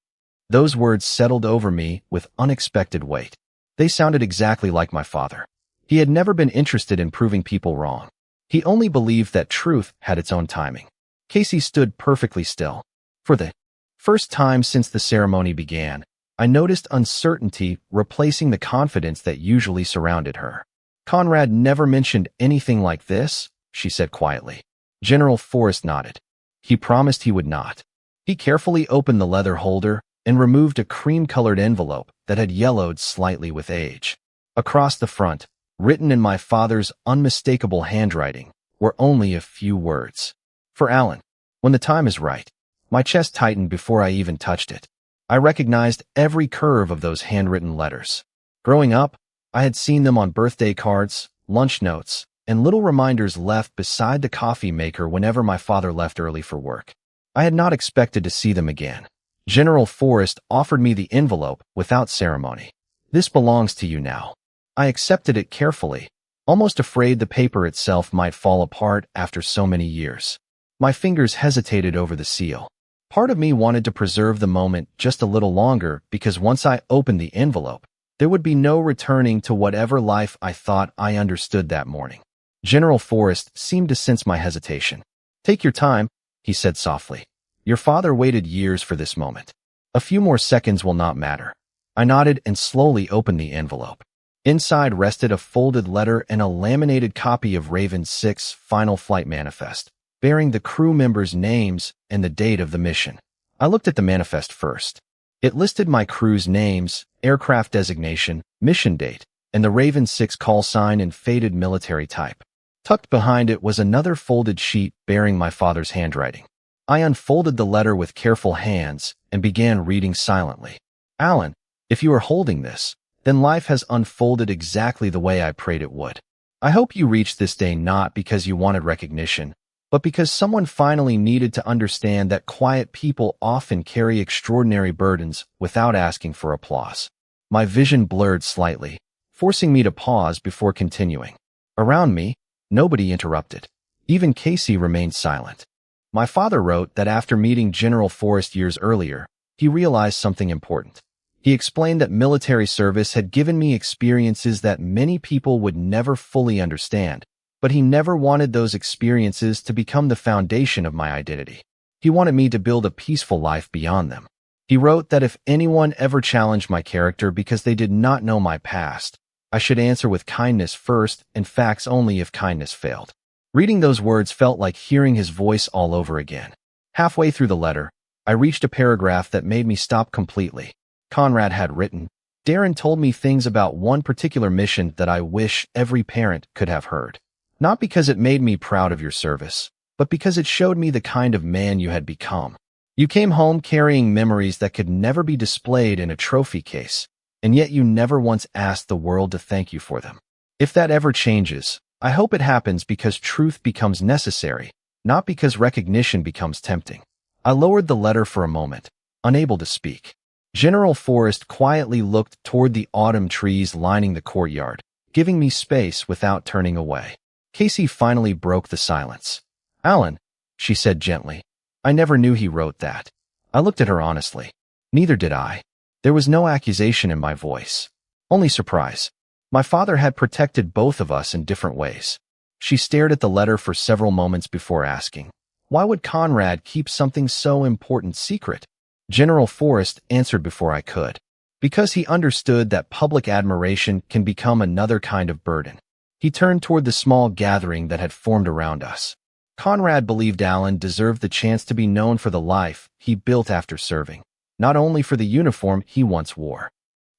Those words settled over me with unexpected weight. They sounded exactly like my father. He had never been interested in proving people wrong. He only believed that truth had its own timing. Casey stood perfectly still. For the first time since the ceremony began, I noticed uncertainty replacing the confidence that usually surrounded her. "Conrad never mentioned anything like this," she said quietly. General Forrest nodded. "He promised he would not." He carefully opened the leather holder and removed a cream-colored envelope that had yellowed slightly with age. Across the front, written in my father's unmistakable handwriting, were only a few words. For Alan, when the time is right. My chest tightened before I even touched it. I recognized every curve of those handwritten letters. Growing up, I had seen them on birthday cards, lunch notes, and little reminders left beside the coffee maker whenever my father left early for work. I had not expected to see them again. General Forrest offered me the envelope without ceremony. This belongs to you now. I accepted it carefully, almost afraid the paper itself might fall apart after so many years. My fingers hesitated over the seal. Part of me wanted to preserve the moment just a little longer because once I opened the envelope, there would be no returning to whatever life I thought I understood that morning. General Forrest seemed to sense my hesitation. "Take your time," he said softly. "Your father waited years for this moment. A few more seconds will not matter." I nodded and slowly opened the envelope. Inside rested a folded letter and a laminated copy of Raven 6's final flight manifest, bearing the crew members' names and the date of the mission. I looked at the manifest first. It listed my crew's names, aircraft designation, mission date, and the Raven 6 call sign in faded military type. Tucked behind it was another folded sheet bearing my father's handwriting. I unfolded the letter with careful hands and began reading silently. "Alan, if you are holding this, then life has unfolded exactly the way I prayed it would. I hope you reached this day not because you wanted recognition, but because someone finally needed to understand that quiet people often carry extraordinary burdens without asking for applause." My vision blurred slightly, forcing me to pause before continuing. Around me, nobody interrupted. Even Casey remained silent. My father wrote that after meeting General Forrest years earlier, he realized something important. He explained that military service had given me experiences that many people would never fully understand, but he never wanted those experiences to become the foundation of my identity. He wanted me to build a peaceful life beyond them. He wrote that if anyone ever challenged my character because they did not know my past, I should answer with kindness first and facts only if kindness failed. Reading those words felt like hearing his voice all over again. Halfway through the letter, I reached a paragraph that made me stop completely. Conrad had written, "Darren told me things about one particular mission that I wish every parent could have heard. Not because it made me proud of your service, but because it showed me the kind of man you had become. You came home carrying memories that could never be displayed in a trophy case, and yet you never once asked the world to thank you for them. If that ever changes, I hope it happens because truth becomes necessary, not because recognition becomes tempting." I lowered the letter for a moment, unable to speak. General Forrest quietly looked toward the autumn trees lining the courtyard, giving me space without turning away. Casey finally broke the silence. "Alan," she said gently, "I never knew he wrote that." I looked at her honestly. Neither did I. There was no accusation in my voice, only surprise. My father had protected both of us in different ways. She stared at the letter for several moments before asking, "Why would Conrad keep something so important secret?" General Forrest answered before I could. "Because he understood that public admiration can become another kind of burden." He turned toward the small gathering that had formed around us. Conrad believed Alan deserved the chance to be known for the life he built after serving, not only for the uniform he once wore.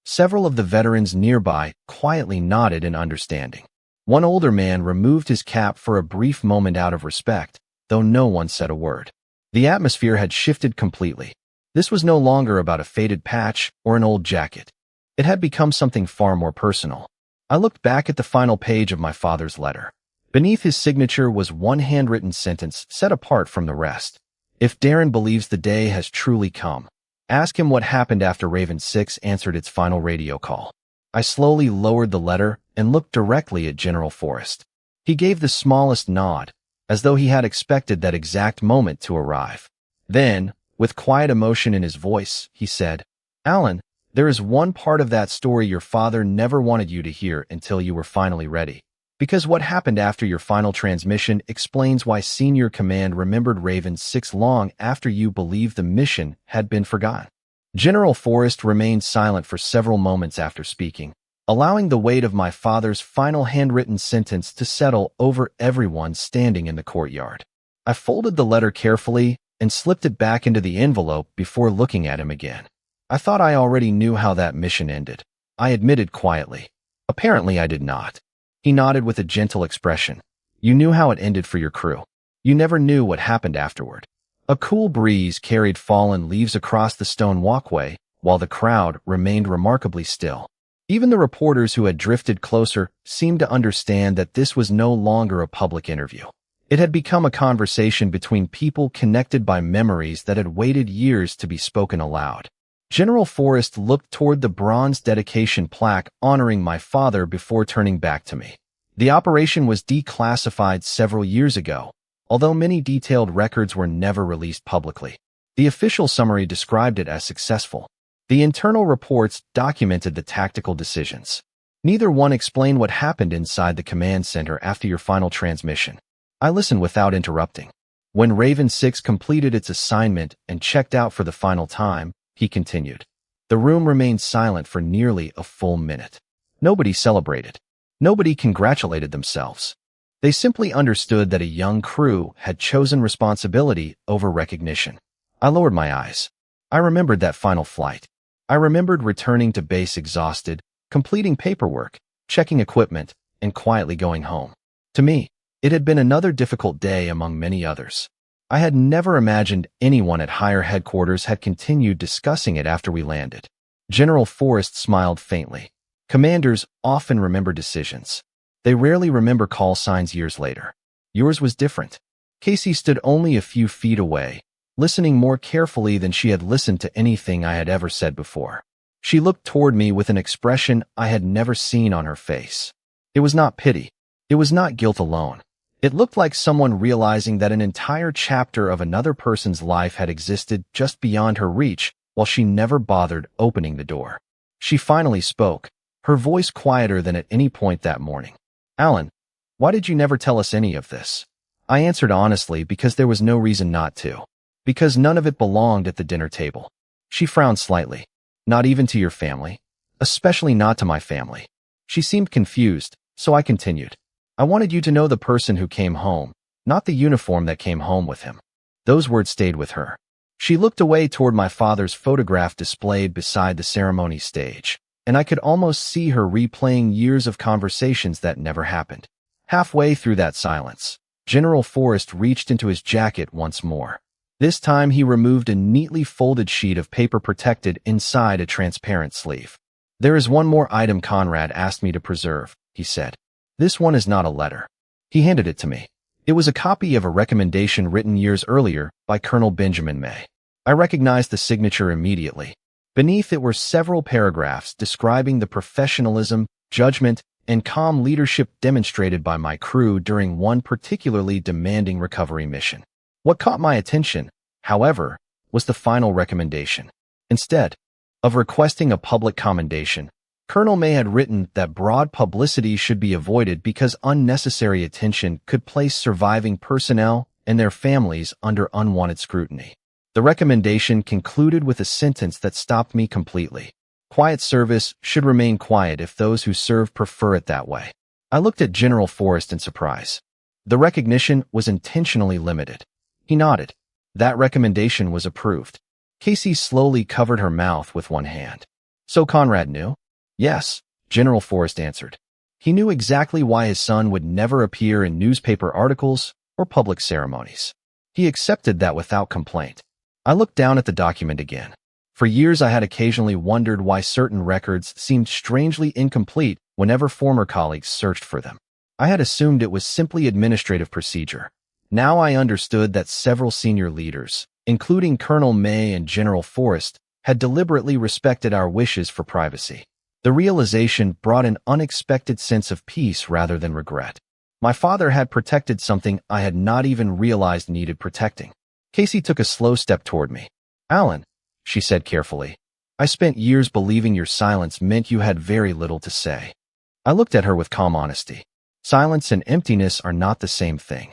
Several of the veterans nearby quietly nodded in understanding. One older man removed his cap for a brief moment out of respect, though no one said a word. The atmosphere had shifted completely. This was no longer about a faded patch or an old jacket. It had become something far more personal. I looked back at the final page of my father's letter. Beneath his signature was one handwritten sentence set apart from the rest. "If Darren believes the day has truly come, ask him what happened after Raven 6 answered its final radio call." I slowly lowered the letter and looked directly at General Forrest. He gave the smallest nod, as though he had expected that exact moment to arrive. Then, with quiet emotion in his voice, he said, "Alan, there is one part of that story your father never wanted you to hear until you were finally ready. Because what happened after your final transmission explains why Senior Command remembered Raven 6 long after you believed the mission had been forgotten." General Forrest remained silent for several moments after speaking, allowing the weight of my father's final handwritten sentence to settle over everyone standing in the courtyard. I folded the letter carefully and slipped it back into the envelope before looking at him again. I thought I already knew how that mission ended. I admitted quietly. Apparently I did not. He nodded with a gentle expression. You knew how it ended for your crew. You never knew what happened afterward. A cool breeze carried fallen leaves across the stone walkway, while the crowd remained remarkably still. Even the reporters who had drifted closer seemed to understand that this was no longer a public interview. It had become a conversation between people connected by memories that had waited years to be spoken aloud. General Forrest looked toward the bronze dedication plaque honoring my father before turning back to me. The operation was declassified several years ago, although many detailed records were never released publicly. The official summary described it as successful. The internal reports documented the tactical decisions. Neither one explained what happened inside the command center after your final transmission. I listened without interrupting. When Raven 6 completed its assignment and checked out for the final time, he continued. The room remained silent for nearly a full minute. Nobody celebrated. Nobody congratulated themselves. They simply understood that a young crew had chosen responsibility over recognition. I lowered my eyes. I remembered that final flight. I remembered returning to base exhausted, completing paperwork, checking equipment, and quietly going home. To me, it had been another difficult day among many others. I had never imagined anyone at higher headquarters had continued discussing it after we landed. General Forrest smiled faintly. Commanders often remember decisions. They rarely remember call signs years later. Yours was different. Casey stood only a few feet away, listening more carefully than she had listened to anything I had ever said before. She looked toward me with an expression I had never seen on her face. It was not pity. It was not guilt alone. It looked like someone realizing that an entire chapter of another person's life had existed just beyond her reach while she never bothered opening the door. She finally spoke, her voice quieter than at any point that morning. Alan, why did you never tell us any of this? I answered honestly because there was no reason not to. Because none of it belonged at the dinner table. She frowned slightly. Not even to your family? Especially not to my family. She seemed confused, so I continued. I wanted you to know the person who came home, not the uniform that came home with him. Those words stayed with her. She looked away toward my father's photograph displayed beside the ceremony stage, and I could almost see her replaying years of conversations that never happened. Halfway through that silence, General Forrest reached into his jacket once more. This time he removed a neatly folded sheet of paper protected inside a transparent sleeve. There is one more item Conrad asked me to preserve, he said. This one is not a letter. He handed it to me. It was a copy of a recommendation written years earlier by Colonel Benjamin May. I recognized the signature immediately. Beneath it were several paragraphs describing the professionalism, judgment, and calm leadership demonstrated by my crew during one particularly demanding recovery mission. What caught my attention, however, was the final recommendation. Instead of requesting a public commendation, Colonel May had written that broad publicity should be avoided because unnecessary attention could place surviving personnel and their families under unwanted scrutiny. The recommendation concluded with a sentence that stopped me completely. Quiet service should remain quiet if those who serve prefer it that way. I looked at General Forrest in surprise. The recognition was intentionally limited. He nodded. That recommendation was approved. Casey slowly covered her mouth with one hand. So Conrad knew? Yes, General Forrest answered. He knew exactly why his son would never appear in newspaper articles or public ceremonies. He accepted that without complaint. I looked down at the document again. For years I had occasionally wondered why certain records seemed strangely incomplete whenever former colleagues searched for them. I had assumed it was simply administrative procedure. Now I understood that several senior leaders, including Colonel May and General Forrest, had deliberately respected our wishes for privacy. The realization brought an unexpected sense of peace rather than regret. My father had protected something I had not even realized needed protecting. Casey took a slow step toward me. Alan, she said carefully, I spent years believing your silence meant you had very little to say. I looked at her with calm honesty. Silence and emptiness are not the same thing.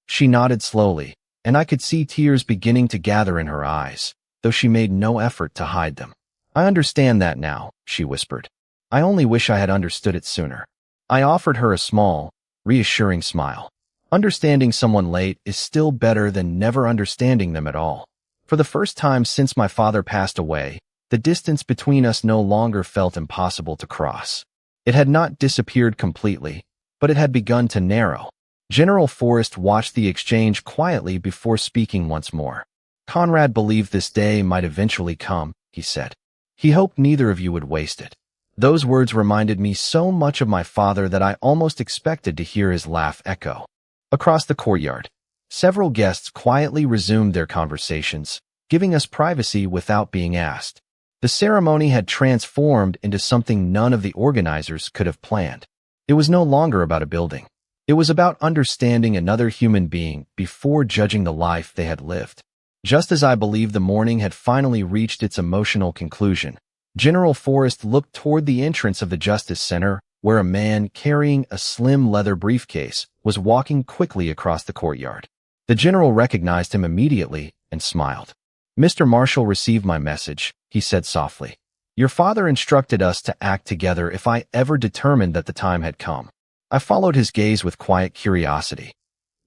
She nodded slowly, and I could see tears beginning to gather in her eyes, though she made no effort to hide them. I understand that now, she whispered. I only wish I had understood it sooner. I offered her a small, reassuring smile. Understanding someone late is still better than never understanding them at all. For the first time since my father passed away, The distance between us no longer felt impossible to cross. It had not disappeared completely, but it had begun to narrow. General Forrest watched the exchange quietly before speaking once more. Conrad believed this day might eventually come, he said. He hoped neither of you would waste it. Those words reminded me so much of my father that I almost expected to hear his laugh echo. Across the courtyard, several guests quietly resumed their conversations, giving us privacy without being asked. The ceremony had transformed into something none of the organizers could have planned. It was no longer about a building. It was about understanding another human being before judging the life they had lived. Just as I believed the morning had finally reached its emotional conclusion, General Forrest looked toward the entrance of the Justice Center, where a man carrying a slim leather briefcase was walking quickly across the courtyard. The general recognized him immediately and smiled. "Mr. Marshall received my message," he said softly. "Your father instructed us to act together if I ever determined that the time had come." I followed his gaze with quiet curiosity.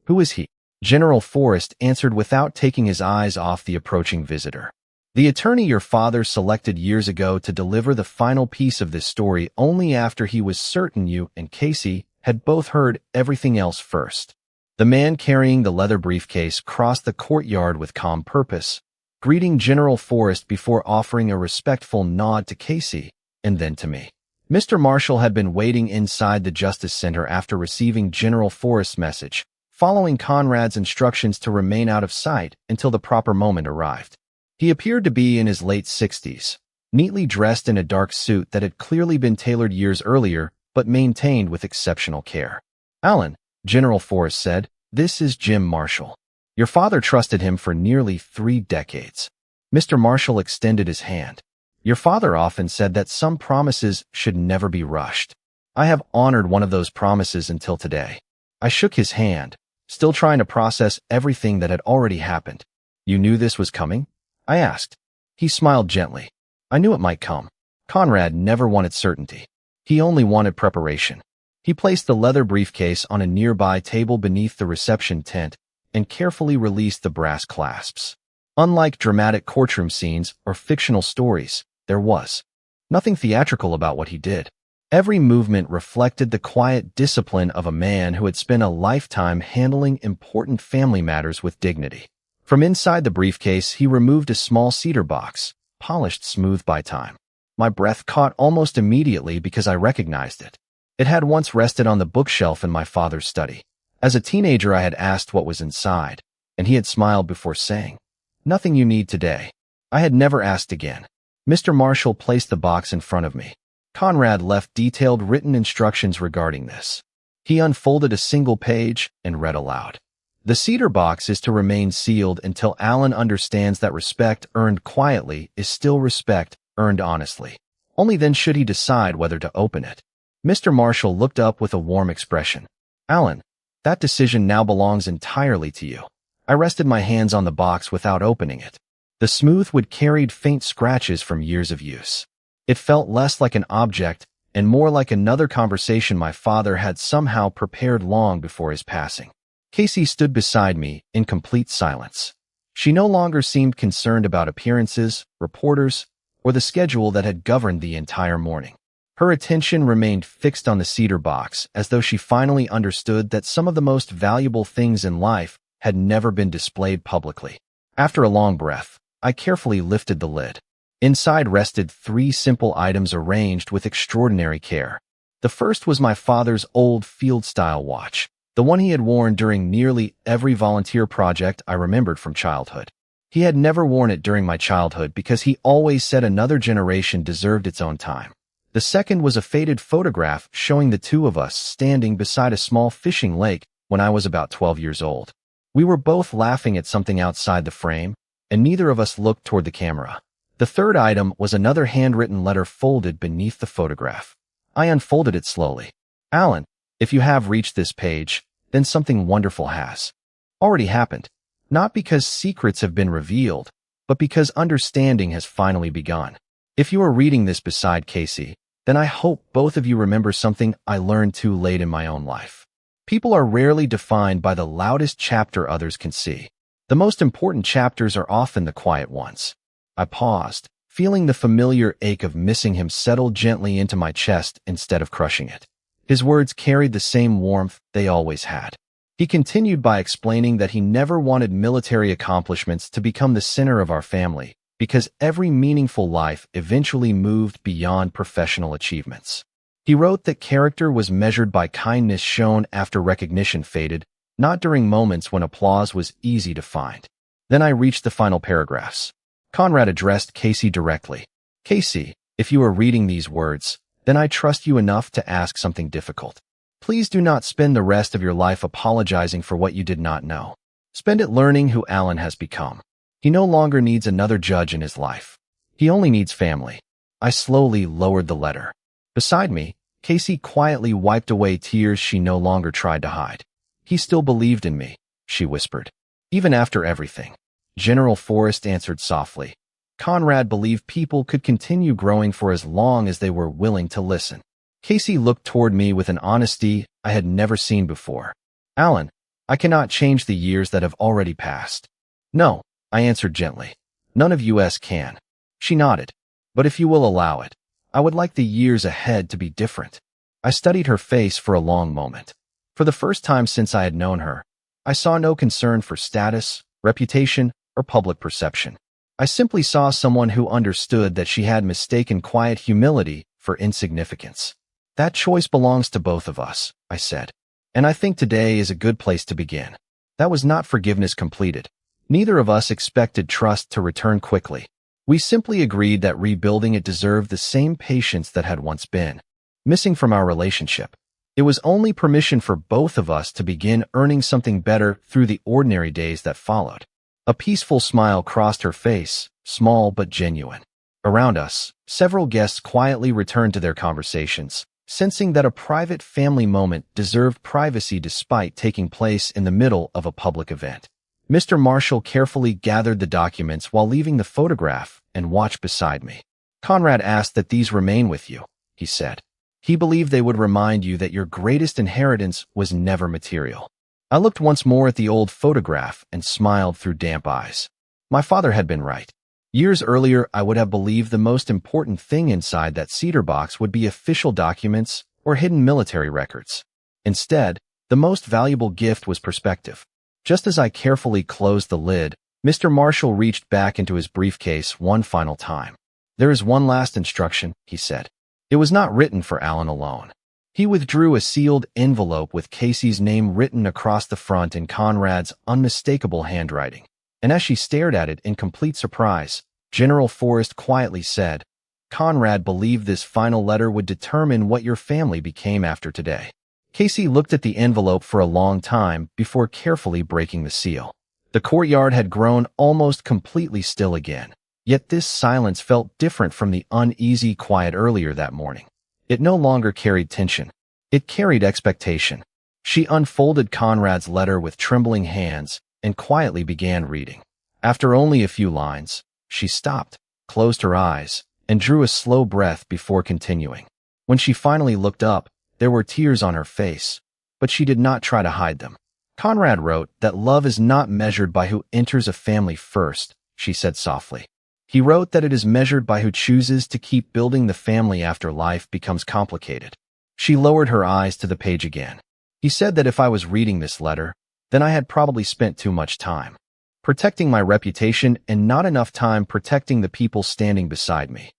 "Who is he?" General Forrest answered without taking his eyes off the approaching visitor. "The attorney your father selected years ago to deliver the final piece of this story only after he was certain you and Casey had both heard everything else first." The man carrying the leather briefcase crossed the courtyard with calm purpose, greeting General Forrest before offering a respectful nod to Casey and then to me. Mr. Marshall had been waiting inside the Justice Center after receiving General Forrest's message, following Conrad's instructions to remain out of sight until the proper moment arrived. He appeared to be in his late 60s, neatly dressed in a dark suit that had clearly been tailored years earlier but maintained with exceptional care. "Alan," General Forrest said, "this is Jim Marshall. Your father trusted him for nearly 3 decades. Mr. Marshall extended his hand. "Your father often said that some promises should never be rushed. I have honored one of those promises until today." I shook his hand, still trying to process everything that had already happened. "You knew this was coming?" I asked. He smiled gently. "I knew it might come." Conrad never wanted certainty. He only wanted preparation. He placed the leather briefcase on a nearby table beneath the reception tent and carefully released the brass clasps. Unlike dramatic courtroom scenes or fictional stories, there was nothing theatrical about what he did. Every movement reflected the quiet discipline of a man who had spent a lifetime handling important family matters with dignity. From inside the briefcase, he removed a small cedar box, polished smooth by time. My breath caught almost immediately because I recognized it. It had once rested on the bookshelf in my father's study. As a teenager, I had asked what was inside, and he had smiled before saying, "Nothing you need today." I had never asked again. Mr. Marshall placed the box in front of me. Conrad left detailed written instructions regarding this. He unfolded a single page and read aloud. "The cedar box is to remain sealed until Alan understands that respect earned quietly is still respect earned honestly. Only then should he decide whether to open it." Mr. Marshall looked up with a warm expression. "Alan, that decision now belongs entirely to you." I rested my hands on the box without opening it. The smooth wood carried faint scratches from years of use. It felt less like an object and more like another conversation my father had somehow prepared long before his passing. Casey stood beside me in complete silence. She no longer seemed concerned about appearances, reporters, or the schedule that had governed the entire morning. Her attention remained fixed on the cedar box, as though she finally understood that some of the most valuable things in life had never been displayed publicly. After a long breath, I carefully lifted the lid. Inside rested 3 simple items arranged with extraordinary care. The first was my father's old field-style watch, the one he had worn during nearly every volunteer project I remembered from childhood. He had never worn it during my childhood because he always said another generation deserved its own time. The second was a faded photograph showing the two of us standing beside a small fishing lake when I was about 12 years old. We were both laughing at something outside the frame, and neither of us looked toward the camera. The third item was another handwritten letter folded beneath the photograph. I unfolded it slowly. "Alan, if you have reached this page, then something wonderful has already happened. Not because secrets have been revealed, but because understanding has finally begun. If you are reading this beside Casey, then I hope both of you remember something I learned too late in my own life. People are rarely defined by the loudest chapter others can see. The most important chapters are often the quiet ones." I paused, feeling the familiar ache of missing him settle gently into my chest instead of crushing it. His words carried the same warmth they always had. He continued by explaining that he never wanted military accomplishments to become the center of our family, because every meaningful life eventually moved beyond professional achievements. He wrote that character was measured by kindness shown after recognition faded, not during moments when applause was easy to find. Then I reached the final paragraphs. Conrad addressed Casey directly. Casey, if you are reading these words, then I trust you enough to ask something difficult. Please do not spend the rest of your life apologizing for what you did not know. Spend it learning who Alan has become. He no longer needs another judge in his life. He only needs family. I slowly lowered the letter. Beside me, Casey quietly wiped away tears she no longer tried to hide. He still believed in me, she whispered. Even after everything. General Forrest answered softly. Conrad believed people could continue growing for as long as they were willing to listen. Casey looked toward me with an honesty I had never seen before. Alan, I cannot change the years that have already passed. No, I answered gently. None of us can. She nodded. But if you will allow it, I would like the years ahead to be different. I studied her face for a long moment. For the first time since I had known her, I saw no concern for status, reputation, or public perception. I simply saw someone who understood that she had mistaken quiet humility for insignificance. That choice belongs to both of us, I said. And I think today is a good place to begin. That was not forgiveness completed. Neither of us expected trust to return quickly. We simply agreed that rebuilding it deserved the same patience that had once been missing from our relationship. It was only permission for both of us to begin earning something better through the ordinary days that followed. A peaceful smile crossed her face, small but genuine. Around us, several guests quietly returned to their conversations, sensing that a private family moment deserved privacy despite taking place in the middle of a public event. Mr. Marshall carefully gathered the documents while leaving the photograph and watched beside me. Conrad asked that these remain with you, he said. He believed they would remind you that your greatest inheritance was never material. I looked once more at the old photograph and smiled through damp eyes. My father had been right. Years earlier, I would have believed the most important thing inside that cedar box would be official documents or hidden military records. Instead, the most valuable gift was perspective. Just as I carefully closed the lid, Mr. Marshall reached back into his briefcase one final time. There is one last instruction, he said. It was not written for Alan alone. He withdrew a sealed envelope with Casey's name written across the front in Conrad's unmistakable handwriting. And as she stared at it in complete surprise, General Forrest quietly said, Conrad believed this final letter would determine what your family became after today. Casey looked at the envelope for a long time before carefully breaking the seal. The courtyard had grown almost completely still again. Yet this silence felt different from the uneasy quiet earlier that morning. It no longer carried tension. It carried expectation. She unfolded Conrad's letter with trembling hands and quietly began reading. After only a few lines, she stopped, closed her eyes, and drew a slow breath before continuing. When she finally looked up, there were tears on her face, but she did not try to hide them. Conrad wrote that love is not measured by who enters a family first, she said softly. He wrote that it is measured by who chooses to keep building the family after life becomes complicated. She lowered her eyes to the page again. He said that if I was reading this letter, then I had probably spent too much time protecting my reputation and not enough time protecting the people standing beside me.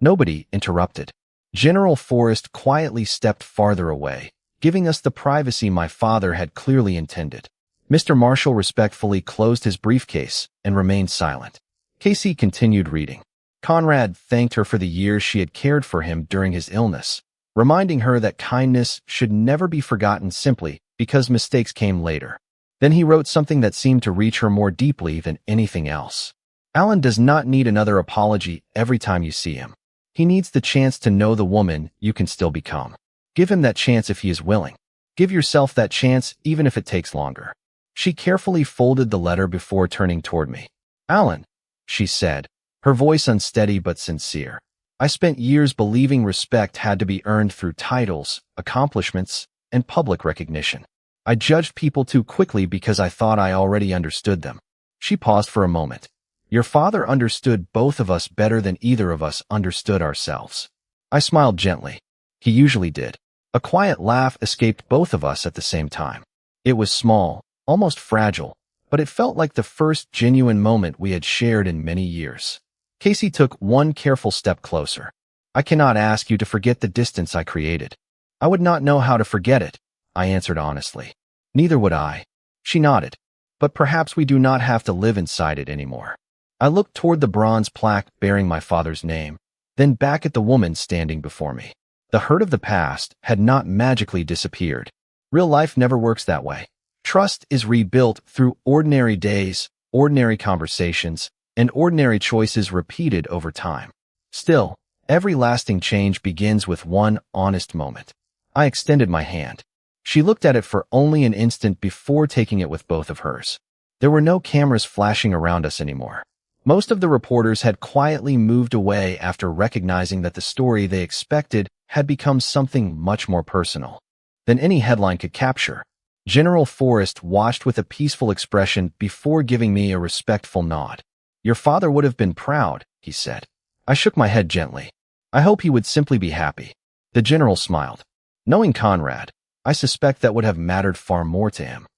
Nobody interrupted. General Forrest quietly stepped farther away, giving us the privacy my father had clearly intended. Mr. Marshall respectfully closed his briefcase and remained silent. Casey continued reading. Conrad thanked her for the years she had cared for him during his illness, reminding her that kindness should never be forgotten simply because mistakes came later. Then he wrote something that seemed to reach her more deeply than anything else. Alan does not need another apology every time you see him. He needs the chance to know the woman you can still become. Give him that chance if he is willing. Give yourself that chance even if it takes longer. She carefully folded the letter before turning toward me. Alan, she said, her voice unsteady but sincere. I spent years believing respect had to be earned through titles, accomplishments, and public recognition. I judged people too quickly because I thought I already understood them. She paused for a moment. Your father understood both of us better than either of us understood ourselves. I smiled gently. He usually did. A quiet laugh escaped both of us at the same time. It was small, almost fragile, but it felt like the first genuine moment we had shared in many years. Casey took one careful step closer. I cannot ask you to forget the distance I created. I would not know how to forget it, I answered honestly. Neither would I. She nodded. But perhaps we do not have to live inside it anymore. I looked toward the bronze plaque bearing my father's name, then back at the woman standing before me. The hurt of the past had not magically disappeared. Real life never works that way. Trust is rebuilt through ordinary days, ordinary conversations, and ordinary choices repeated over time. Still, every lasting change begins with one honest moment. I extended my hand. She looked at it for only an instant before taking it with both of hers. There were no cameras flashing around us anymore. Most of the reporters had quietly moved away after recognizing that the story they expected had become something much more personal than any headline could capture. General Forrest watched with a peaceful expression before giving me a respectful nod. Your father would have been proud, he said. I shook my head gently. I hope he would simply be happy. The general smiled. Knowing Conrad, I suspect that would have mattered far more to him.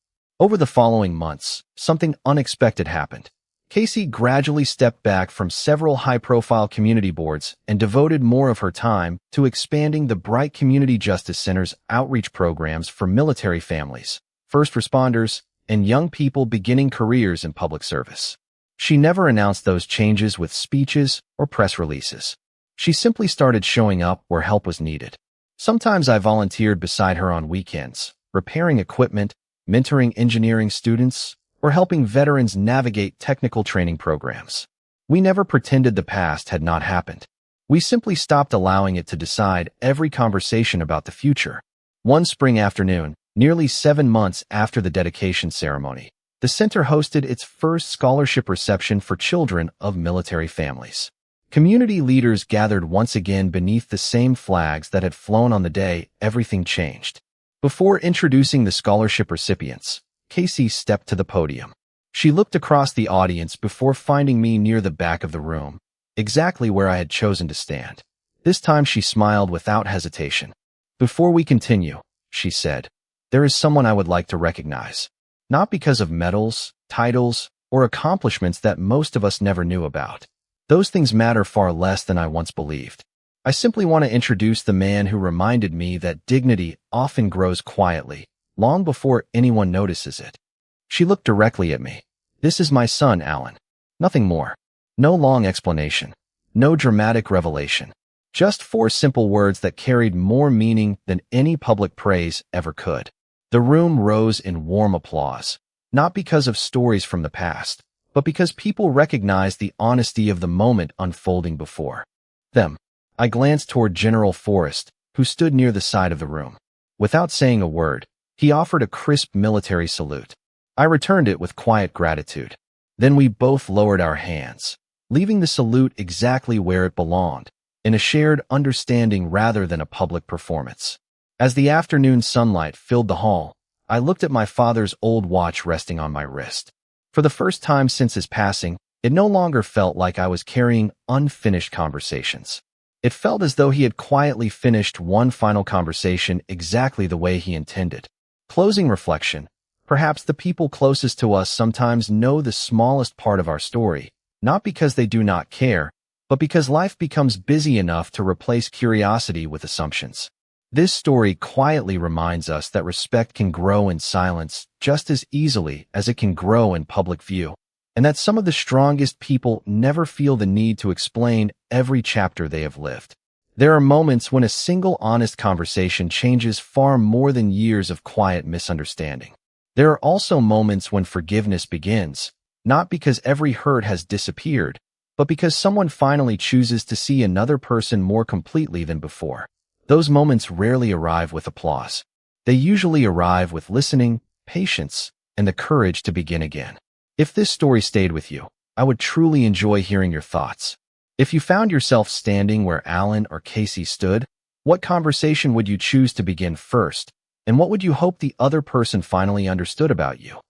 Over the following months, something unexpected happened. Casey gradually stepped back from several high-profile community boards and devoted more of her time to expanding the Bright Community Justice Center's outreach programs for military families, first responders, and young people beginning careers in public service. She never announced those changes with speeches or press releases. She simply started showing up where help was needed. Sometimes I volunteered beside her on weekends, repairing equipment, mentoring engineering students, or helping veterans navigate technical training programs. We never pretended the past had not happened. We simply stopped allowing it to decide every conversation about the future. One spring afternoon, nearly 7 months after the dedication ceremony, the center hosted its first scholarship reception for children of military families. Community leaders gathered once again beneath the same flags that had flown on the day everything changed. Before introducing the scholarship recipients, Casey stepped to the podium. She looked across the audience before finding me near the back of the room, exactly where I had chosen to stand. This time she smiled without hesitation. Before we continue, she said, there is someone I would like to recognize. Not because of medals, titles, or accomplishments that most of us never knew about. Those things matter far less than I once believed. I simply want to introduce the man who reminded me that dignity often grows quietly, long before anyone notices it. She looked directly at me. This is my son, Alan. Nothing more. No long explanation. No dramatic revelation. Just 4 simple words that carried more meaning than any public praise ever could. The room rose in warm applause, not because of stories from the past, but because people recognized the honesty of the moment unfolding before them. I glanced toward General Forrest, who stood near the side of the room. Without saying a word, he offered a crisp military salute. I returned it with quiet gratitude. Then we both lowered our hands, leaving the salute exactly where it belonged, in a shared understanding rather than a public performance. As the afternoon sunlight filled the hall, I looked at my father's old watch resting on my wrist. For the first time since his passing, it no longer felt like I was carrying unfinished conversations. It felt as though he had quietly finished one final conversation exactly the way he intended. Closing reflection. Perhaps the people closest to us sometimes know the smallest part of our story, not because they do not care, but because life becomes busy enough to replace curiosity with assumptions. This story quietly reminds us that respect can grow in silence just as easily as it can grow in public view, and that some of the strongest people never feel the need to explain every chapter they have lived. There are moments when a single honest conversation changes far more than years of quiet misunderstanding. There are also moments when forgiveness begins, not because every hurt has disappeared, but because someone finally chooses to see another person more completely than before. Those moments rarely arrive with applause. They usually arrive with listening, patience, and the courage to begin again. If this story stayed with you, I would truly enjoy hearing your thoughts. If you found yourself standing where Alan or Casey stood, what conversation would you choose to begin first, and what would you hope the other person finally understood about you?